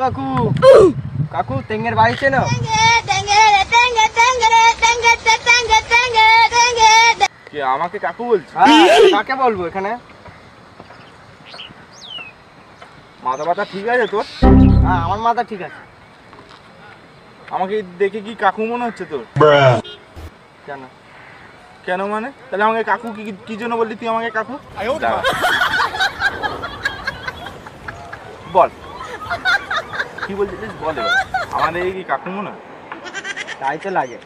কাকু কাকু তেঙ্গের বাড়ি চেনো? কে আমাকে কাকু বলছিস? কাকে বলবো এখানে? মাথা ব্যথা ঠিক আছে তোর? হ্যাঁ আমার মাথা ঠিক আছে। আমাকে দেখে কি কাকু মনে হচ্ছে তোর? কেন? কেন মানে? তাহলে আমাকে কাকু কি জন্য বললি তুই আমাকে কাকু? বল কি বলছিস বল এবার। আমাদের কি কাকু মনে হয়? তাই তো লাগে।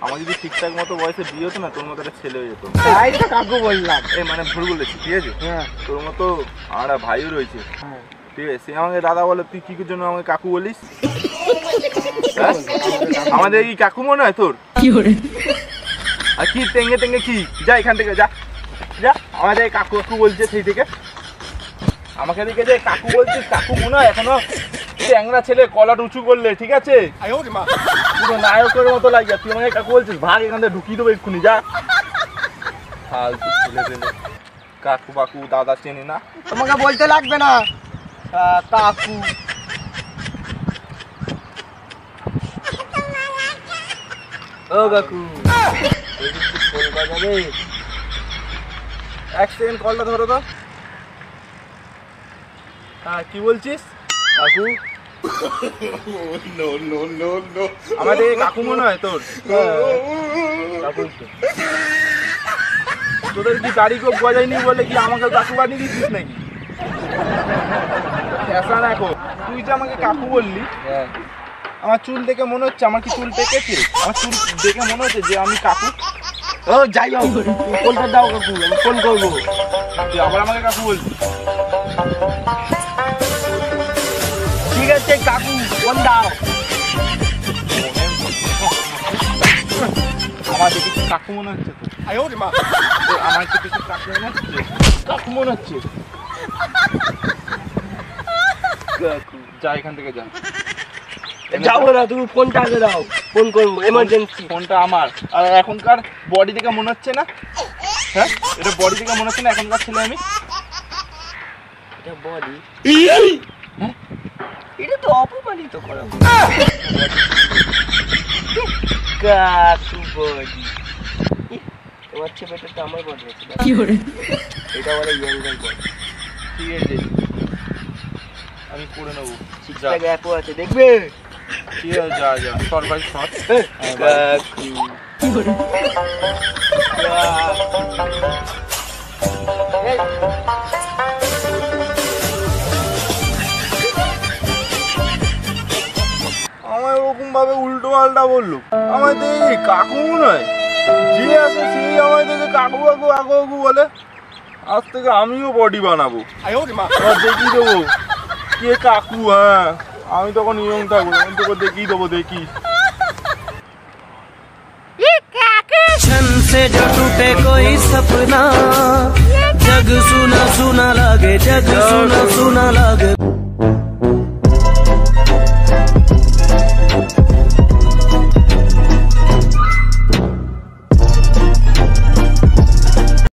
আমার যদি ঠিকঠাক মতো বয়সে বিয়ে হতো না তোর মতো একটা ছেলে হয়ে যেত। তাই তো কাকু বললাম। মানে ভুল বলেছি ঠিক আছে? হ্যাঁ তোর মতো আমার ভাইও রয়েছে হ্যাঁ ঠিক আছে। সে আমাকে দাদা বলে তুই কি জন্য আমাকে কাকু বলিস? আমাদের কি কাকু মনে হয় তোর? আর কি টেঙ্গে টেঙ্গে কি যা এখান থেকে যা যা। আমাদের কাকু কাকু বলছে সেই থেকে আমাকে দিকে যে কাকু বলছিস কাকু মনে হয় এখনো ট্যাংরা ছেলে কলার উঁচু করলে ঠিক আছে পুরো নায়কের মতো লাগে। তুই আমাকে কাকু বলছিস ভাগ এখান থেকে ঢুকিয়ে দেবো এক্ষুনি যা। ফালতু ছেলে পেলে কাকু বাকু দাদা চেনে না। তোমাকে বলতে লাগবে না কাকু। ও কাকু ফোন করা যাবে? এক সেকেন্ড কলটা ধরো তো। হ্যাঁ কি বলছিস কাকু? আমাদের কাকু মনে হয় তোর? তোদের কি গাড়ি কেউ গজায়নি বলে কি আমাকে কাকু বানিয়ে দিচ্ছিস নাকি? এসা না কো তুই যে আমাকে কাকু বললি আমার চুল দেখে মনে হচ্ছে আমার কি চুল পেকেছে? আমার চুল দেখে মনে হচ্ছে যে আমি কাকু? ও যাই হোক ফোনটা দাও কাকু আমি ফোন করবো। তুই আবার আমাকে কাকু বলছিস? ঠিক আছে কাকু ফোন দাও। আমার দেখে কি কাকু মনে হচ্ছে তো? আমার দেখে কি কাকু মনে হচ্ছে? কাকু মনে হচ্ছে? কাকু যা এখান থেকে যা। যাবো না তুমি ফোনটা আগে দাও ফোন করবো এমার্জেন্সি। ফোনটা আমার আর এখনকার বডি দেখে মনে হচ্ছে না? হ্যাঁ এটা বডি দেখে মনে হচ্ছে না এখনকার ছেলে আমি? এটা বডি এটা তো অপমানিত করা কাকু বডি। তোমার ছেলেটা তো আমার বডি আছে এটা বলে ইয়াঙ্গার বডি। ঠিক আছে আমি করে নেবো। ঠিকঠাক অ্যাপও আছে দেখবে। ঠিক আছে যা যা সর ভাই সর। কাকু আমার ওরকম ভাবে উল্টো পাল্টা বললো। আমায় দেখে কাকু মনে হয়? যে আছে সেই আমায় দেখে কাকু কাকু কাকু কাকু বলে। আজ থেকে আমিও বডি বানাবো আবার দেখিয়ে দেবো কে কাকু। হ্যাঁ আমি তখন ইয়ং থাকবো আমি তোকে দেখিয়ে দেবো দেখি। छन से जो टूटे कोई सपना जग सुना सुना लगे जग सुना सुना लगे।